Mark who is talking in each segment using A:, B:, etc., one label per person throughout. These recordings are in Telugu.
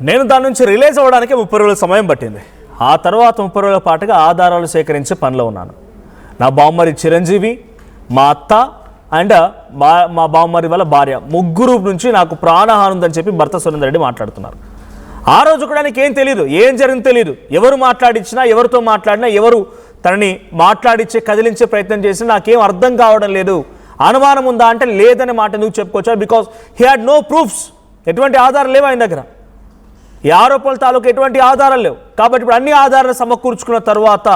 A: నేను దాని నుంచి రిలీజ్ అవ్వడానికి 30 రోజుల సమయం పట్టింది. ఆ తర్వాత 30 రోజుల పాటుగా ఆధారాలు సేకరించే పనిలో ఉన్నాను. నా బామ్మరి చిరంజీవి, మా అత్త అండ్ మా బామ్మరి వాళ్ళ భార్య ముగ్గురు నుంచి నాకు ప్రాణహాని ఉందని చెప్పి భర్త సురేందర్ రెడ్డి మాట్లాడుతున్నారు. ఆ రోజు కూడా నీకు ఏం తెలియదు, ఏం జరిగిందో తెలియదు. ఎవరు మాట్లాడించినా, ఎవరితో మాట్లాడినా, ఎవరు తనని మాట్లాడించే కదిలించే ప్రయత్నం చేసినా నాకేం అర్థం కావడం లేదు. అనుమానం ఉందా అంటే లేదనే మాట నువ్వు చెప్పుకోవచ్చా? Because he had no proofs. ఎటువంటి ఆధారాలు లేవు ఆయన దగ్గర. ఈ ఆరోపణల తాలూకు ఎటువంటి ఆధారాలు లేవు. కాబట్టి ఇప్పుడు అన్ని ఆధారాలు సమకూర్చుకున్న తర్వాత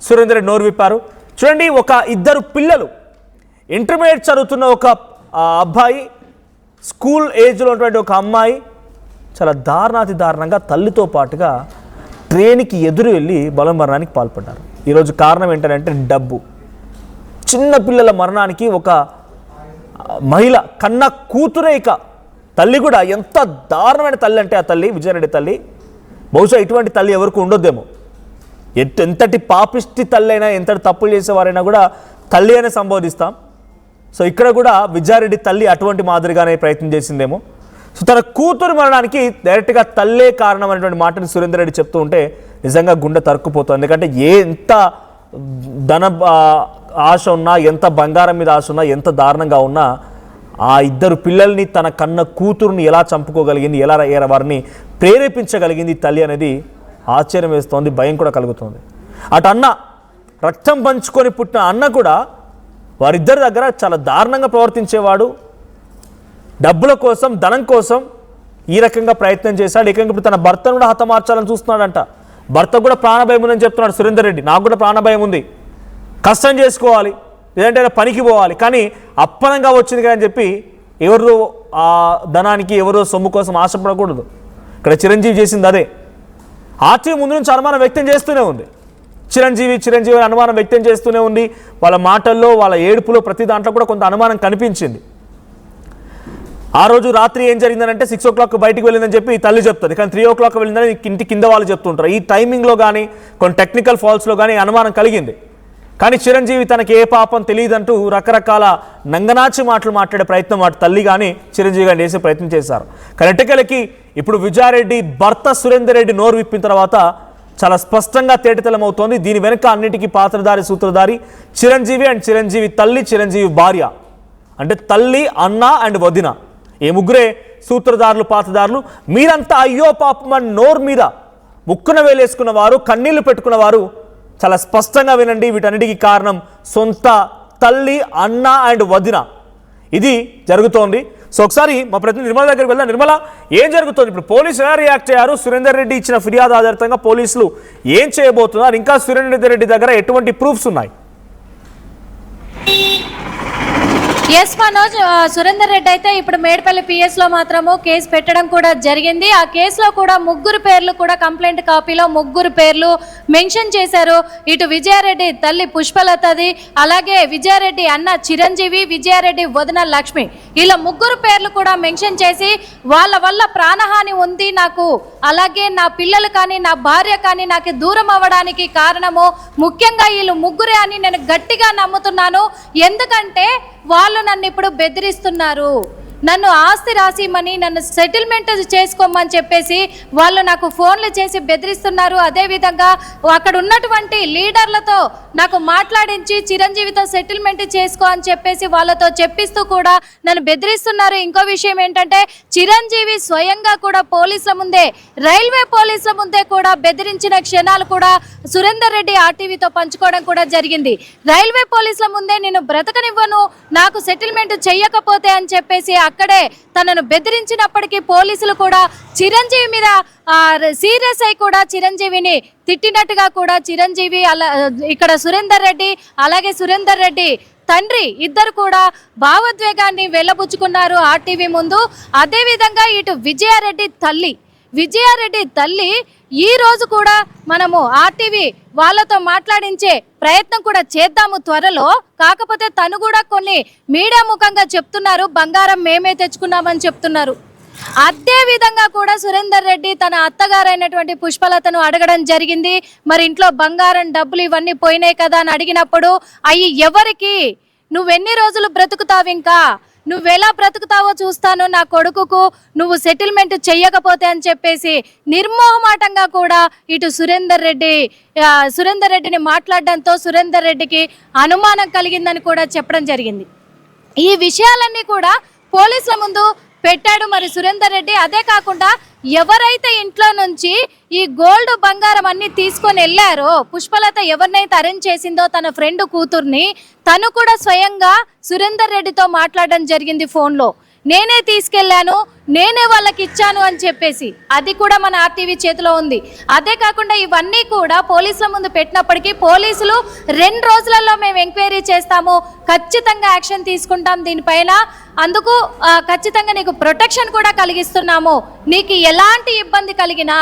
A: సురేందర్ రెడ్డి నోరు విప్పారు. చూడండి, ఒక ఇద్దరు పిల్లలు, ఇంటర్మీడియట్ చదువుతున్న ఒక అబ్బాయి, స్కూల్ ఏజ్లో ఉన్నటువంటి ఒక అమ్మాయి చాలా దారుణాతి దారుణంగా తల్లితో పాటుగా ట్రైన్కి ఎదురు వెళ్ళి బలమరణానికి పాల్పడ్డారు. ఈరోజు కారణం ఏంటంటే డబ్బు. చిన్న పిల్లల మరణానికి ఒక మహిళ కన్న కూతురే, ఇక తల్లి కూడా ఎంత దారుణమైన తల్లి అంటే ఆ తల్లి విజయారెడ్డి తల్లి. బహుశా ఇటువంటి తల్లి ఎవరికి ఉండొద్దేమో. ఎంతటి పాపిష్టి తల్లి అయినా, ఎంతటి తప్పులు చేసేవారైనా కూడా తల్లి అనే సంబోధిస్తాం. సో ఇక్కడ కూడా విజయారెడ్డి తల్లి అటువంటి మాదిరిగానే ప్రయత్నం చేసిందేమో. సో తన కూతురు మరణానికి డైరెక్ట్గా తల్లే కారణం అనేటువంటి మాటని సురేందర్ రెడ్డి చెప్తూ ఉంటే నిజంగా గుండె తరుక్కుపోతుంది. ఎందుకంటే ఎంత ధన ఆశ ఉన్నా, ఎంత బంగారం మీద ఆశ ఉన్నా, ఎంత దారుణంగా ఉన్నా ఆ ఇద్దరు పిల్లల్ని, తన కన్న కూతురుని ఎలా చంపుకోగలిగింది, ఎలా వారిని ప్రేరేపించగలిగింది తల్లి అనేది ఆశ్చర్యం వేస్తోంది, భయం కూడా కలుగుతుంది. అటు అన్న, రక్తం పంచుకొని పుట్టిన అన్న కూడా వారిద్దరి దగ్గర చాలా దారుణంగా ప్రవర్తించేవాడు. డబ్బుల కోసం, ధనం కోసం ఈ రకంగా ప్రయత్నం చేశాడు. ఏకంగా ఇప్పుడు తన భర్తను కూడా హతమార్చాలని చూస్తున్నాడంట. భర్త కూడా ప్రాణభయం ఉందని చెప్తున్నాడు సురేందర్ రెడ్డి. నాకు కూడా ప్రాణభయం ఉంది, కష్టం చేసుకోవాలి, లేదంటే పనికి పోవాలి, కానీ అప్పనంగా వచ్చింది కదా అని చెప్పి ఎవరు ఆ ధనానికి, ఎవరో సొమ్ము కోసం ఆశపడకూడదు. ఇక్కడ చిరంజీవి చేసింది అదే. ఆర్టీవీ ముందు నుంచి అనుమానం వ్యక్తం చేస్తూనే ఉంది. చిరంజీవి అనుమానం వ్యక్తం చేస్తూనే ఉంది. వాళ్ళ మాటల్లో, వాళ్ళ ఏడుపులో, ప్రతి దాంట్లో కూడా కొంత అనుమానం కనిపించింది. ఆ రోజు రాత్రి ఏం జరిగిందనంటే 6 o'clock బయటికి వెళ్ళిందని చెప్పి తల్లి చెప్తుంది, కానీ 3 o'clock వెళ్ళిందని ఇంటి కింద వాళ్ళు చెప్తుంటారు. ఈ టైమింగ్లో కానీ, కొన్ని టెక్నికల్ ఫాల్ట్స్లో కానీ అనుమానం కలిగింది. కానీ చిరంజీవి తనకి ఏ పాపం తెలియదంటూ రకరకాల నంగనాచి మాటలు మాట్లాడే ప్రయత్నం అటు తల్లి కానీ చిరంజీవి కానీ చేసే ప్రయత్నం చేశారు. కానీ ఎట్టకేలకి ఇప్పుడు విజయారెడ్డి భర్త సురేందర్ రెడ్డి నోరు విప్పిన తర్వాత చాలా స్పష్టంగా తేటతెల్లమవుతోంది. దీని వెనుక అన్నిటికీ పాత్రధారి, సూత్రధారి చిరంజీవి అండ్ చిరంజీవి తల్లి, చిరంజీవి భార్య. అంటే తల్లి, అన్న అండ్ వదిన, ఈ ముగ్గురే సూత్రధారులు, పాత్రధారులు. మీరంతా అయ్యో పాపం అని నోరు మీద ముక్కున వేలేసుకున్న వారు, కన్నీళ్లు పెట్టుకున్న వారు చాలా స్పష్టంగా వినండి. వీటన్నిటికీ కారణం సొంత తల్లి, అన్న అండ్ వదిన. ఇది జరుగుతోంది. సో ఒకసారి మా ప్రతినిధి నిర్మల దగ్గరికి వెళ్దాం. నిర్మల, ఏం జరుగుతుంది ఇప్పుడు? పోలీసులు ఎలా రియాక్ట్ అయ్యారు? సురేందర్ రెడ్డి ఇచ్చిన ఫిర్యాదు ఆధారితంగా పోలీసులు ఏం చేయబోతున్నారు? ఇంకా సురేందర్ రెడ్డి దగ్గర ఎటువంటి ప్రూఫ్స్ ఉన్నాయి?
B: ఎస్ మనోజ్, సురేందర్ రెడ్డి అయితే ఇప్పుడు మేడ్పల్లి పిఎస్ లో మాత్రము కేసు పెట్టడం కూడా జరిగింది. ఆ కేసులో కూడా ముగ్గురు పేర్లు కూడా కంప్లైంట్ కాపీలో ముగ్గురు పేర్లు మెన్షన్ చేశారు. ఇటు విజయారెడ్డి తల్లి పుష్పలతది, అలాగే విజయారెడ్డి అన్న చిరంజీవి, విజయారెడ్డి వదిన లక్ష్మి, ఇలా ముగ్గురు పేర్లు కూడా మెన్షన్ చేసి వాళ్ళ వల్ల ప్రాణహాని ఉంది నాకు, అలాగే నా పిల్లలు కానీ నా భార్య కానీ నాకు దూరం అవ్వడానికి కారణము ముఖ్యంగా వీళ్ళు ముగ్గురే అని నేను గట్టిగా నమ్ముతున్నాను. ఎందుకంటే వాళ్ళు నన్ను ఇప్పుడు బెదిరిస్తున్నారు. నన్ను ఆస్తి రాసిమని, నన్ను సెటిల్మెంట్ చేసుకోమని చెప్పేసి వాళ్ళు నాకు ఫోన్లు చేసి బెదిరిస్తున్నారు. అదేవిధంగా అక్కడ ఉన్నటువంటి లీడర్లతో నాకు మాట్లాడించి చిరంజీవితో సెటిల్మెంట్ చేసుకో అని చెప్పేసి వాళ్ళతో చెప్పిస్తూ కూడా నన్ను బెదిరిస్తున్నారు. ఇంకో విషయం ఏంటంటే చిరంజీవి స్వయంగా కూడా పోలీసుల ముందే, రైల్వే పోలీసుల ముందే కూడా బెదిరించిన క్షణాలు కూడా సురేందర్ రెడ్డి ఆర్టీవీతో పంచుకోవడం కూడా జరిగింది. రైల్వే పోలీసుల ముందే నేను బ్రతకనివ్వను, నాకు సెటిల్మెంట్ చెయ్యకపోతే అని చెప్పేసి అక్కడే తనను బెదిరించినప్పటికీ పోలీసులు కూడా చిరంజీవి మీద సీరియస్ అయి కూడా చిరంజీవిని తిట్టినట్టుగా కూడా చిరంజీవి ఇక్కడ సురేందర్ రెడ్డి అలాగే సురేందర్ రెడ్డి తండ్రి ఇద్దరు కూడా భావోద్వేగాన్ని వెళ్ళబుచ్చుకున్నారు ఆర్టీవీ ముందు. అదేవిధంగా ఇటు విజయారెడ్డి తల్లి ఈ రోజు కూడా మనము ఆర్టీవీ వాళ్ళతో మాట్లాడించే ప్రయత్నం కూడా చేద్దాము త్వరలో. కాకపోతే తను కూడా కొన్ని మీడియా ముఖంగా చెప్తున్నారు, బంగారం మేమే తెచ్చుకున్నామని చెప్తున్నారు. అదే విధంగా కూడా సురేందర్ రెడ్డి తన అత్తగారైనటువంటి పుష్పలతను అడగడం జరిగింది. మరి ఇంట్లో బంగారం, డబ్బులు ఇవన్నీ పోయినాయి కదా అని అడిగినప్పుడు, అయ్యి ఎవరికి, నువ్వెన్ని రోజులు బ్రతుకుతావు, ఇంకా నువ్వెలా బ్రతుకుతావో చూస్తాను, నా కొడుకుకు నువ్వు సెటిల్మెంట్ చెయ్యకపోతే అని చెప్పేసి నిర్మోహమాటంగా కూడా ఇటు సురేందర్ రెడ్డిని మాట్లాడడంతో సురేందర్ రెడ్డికి అనుమానం కలిగిందని కూడా చెప్పడం జరిగింది. ఈ విషయాలన్నీ కూడా పోలీసుల ముందు పెట్టాడు మరి సురేందర్ రెడ్డి. అదే కాకుండా ఎవరైతే ఇంట్లో నుంచి ఈ గోల్డ్ బంగారం అన్ని తీసుకొని వెళ్ళారో, పుష్పలత ఎవరినైతే అరేంజ్ చేసిందో తన ఫ్రెండ్ కూతుర్ని, తను కూడా స్వయంగా సురేందర్ రెడ్డితో మాట్లాడడం జరిగింది ఫోన్లో. నేనే తీసుకెళ్లాను, నేనే వాళ్ళకి ఇచ్చాను అని చెప్పేసి అది కూడా మన ఆర్టీవీ చేతిలో ఉంది. అదే కాకుండా ఇవన్నీ కూడా పోలీసుల ముందు పెట్టినప్పటికీ పోలీసులు 2 రోజులలో మేము ఎంక్వైరీ చేస్తాము, ఖచ్చితంగా యాక్షన్ తీసుకుంటాం దీనిపైన, అందుకు ఖచ్చితంగా నీకు ప్రొటెక్షన్ కూడా కలిగిస్తున్నాము, నీకు ఎలాంటి ఇబ్బంది కలిగినా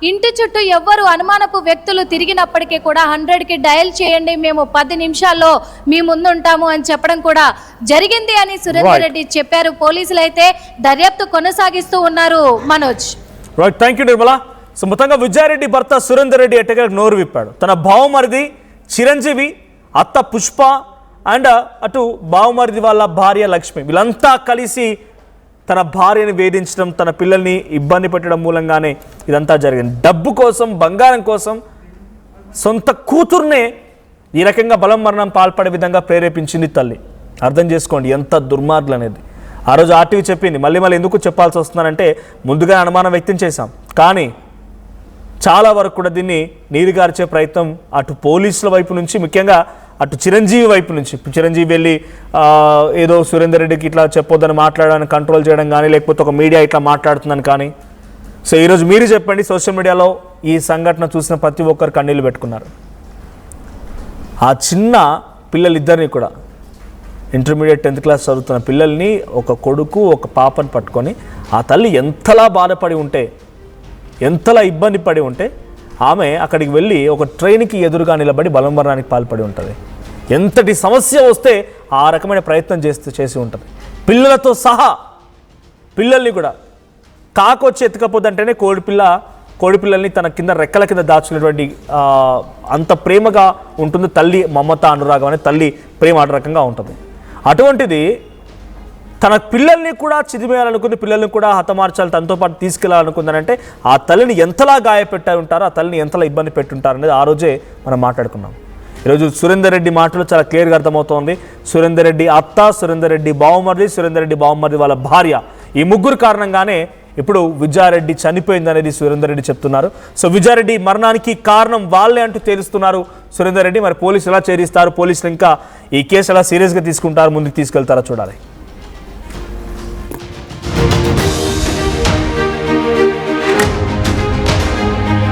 B: ఇంటి చుట్టూ ఎవ్వరు అనుమానపు వ్యక్తులు తిరిగినప్పటికీ కూడా 100కి డయల్ చేయండి, మేము 10 నిమిషాల్లో మీ ముందుంటాము అని చెప్పడం కూడా జరిగింది అని సురేందర్ రెడ్డి చెప్పారు. పోలీసులు అయితే దర్యాప్తు కొనసాగిస్తూ ఉన్నారు. Manoj,
A: right, thank you Nirmala. So మొత్తంగా విజయారెడ్డి భర్త సురేందర్ రెడ్డి ఎట్టగా నోరు విప్పాడు. తన బావమరిది చిరంజీవి, అత్త పుష్ప అండ్ అటు బావమరిది వాళ్ళ భార్య లక్ష్మి వీళ్ళంతా కలిసి తన భార్యని వేధించడం, తన పిల్లల్ని ఇబ్బంది పెట్టడం మూలంగానే ఇదంతా జరిగింది. డబ్బు కోసం, బంగారం కోసం సొంత కూతుర్నే ఈ రకంగా బలం మరణం పాల్పడే విధంగా ప్రేరేపించింది తల్లి. అర్థం చేసుకోండి ఎంత దుర్మార్గులు అనేది. ఆ రోజు ఆర్టీవీ చెప్పింది, మళ్ళీ ఎందుకు చెప్పాల్సి వస్తుందంటే ముందుగా అనుమానం వ్యక్తం చేశాం, కానీ చాలా వరకు కూడా దీన్ని నీరుగార్చే ప్రయత్నం అటు పోలీసుల వైపు నుంచి, ముఖ్యంగా అటు చిరంజీవి వైపు నుంచి. చిరంజీవి వెళ్ళి ఏదో సురేందర్ రెడ్డికి ఇట్లా చెప్పొద్దని మాట్లాడడానికి కంట్రోల్ చేయడం కానీ, లేకపోతే ఒక మీడియా ఇట్లా మాట్లాడుతుందని కానీ. సో ఈరోజు మీరు చెప్పండి, సోషల్ మీడియాలో ఈ సంఘటన చూసిన ప్రతి ఒక్కరు కన్నీళ్ళు పెట్టుకున్నారు. ఆ చిన్న పిల్లలిద్దరిని కూడా, ఇంటర్మీడియట్ 10th క్లాస్ చదువుతున్న పిల్లల్ని, ఒక కొడుకు ఒక పాపని పట్టుకొని ఆ తల్లి ఎంతలా బాధపడి ఉంటే, ఎంతలా ఇబ్బంది పడి ఉంటే ఆమె అక్కడికి వెళ్ళి ఒక ట్రైన్కి ఎదురుగా నిలబడి బలంబరానికి పాల్పడి ఉంటుంది. ఎంతటి సమస్య వస్తే ఆ రకమైన ప్రయత్నం చేసి ఉంటుంది. పిల్లలతో సహా పిల్లల్ని కూడా కాకొచ్చి ఎత్తుకపోద్దంటేనే కోడిపిల్లల్ని తన కింద రెక్కల కింద దాచుకునేటువంటి అంత ప్రేమగా ఉంటుంది తల్లి మమత అనురాగం అనే తల్లి ప్రేమ ఆ రకంగా ఉంటుంది. అటువంటిది తన పిల్లల్ని కూడా చిదిమేయాలనుకుంది, పిల్లల్ని కూడా హతమార్చాలి, తనతో పాటు తీసుకెళ్లాలనుకుందనంటే ఆ తల్లిని ఎంతలా గాయపెట్టారు ఉంటారో, ఆ తల్లిని ఎంతలా ఇబ్బంది పెట్టుంటారు అనేది ఆ రోజే మనం మాట్లాడుకున్నాం. ఈరోజు సురేందర్ రెడ్డి మాటలు చాలా క్లియర్గా అర్థమవుతోంది. సురేందర్ రెడ్డి అత్త, సురేందర్ రెడ్డి బావమరిది వాళ్ళ భార్య, ఈ ముగ్గురు కారణంగానే ఇప్పుడు విజయారెడ్డి చనిపోయిందనేది సురేందర్ రెడ్డి చెప్తున్నారు. సో విజయారెడ్డి మరణానికి కారణం వాళ్ళే అంటూ తేలుస్తున్నారు సురేందర్ రెడ్డి. మరి పోలీసులు ఎలా చేరిస్తారు, పోలీసులు ఇంకా ఈ కేసు ఎలా సీరియస్గా తీసుకుంటారు, ముందుకు తీసుకెళ్తారో చూడాలి.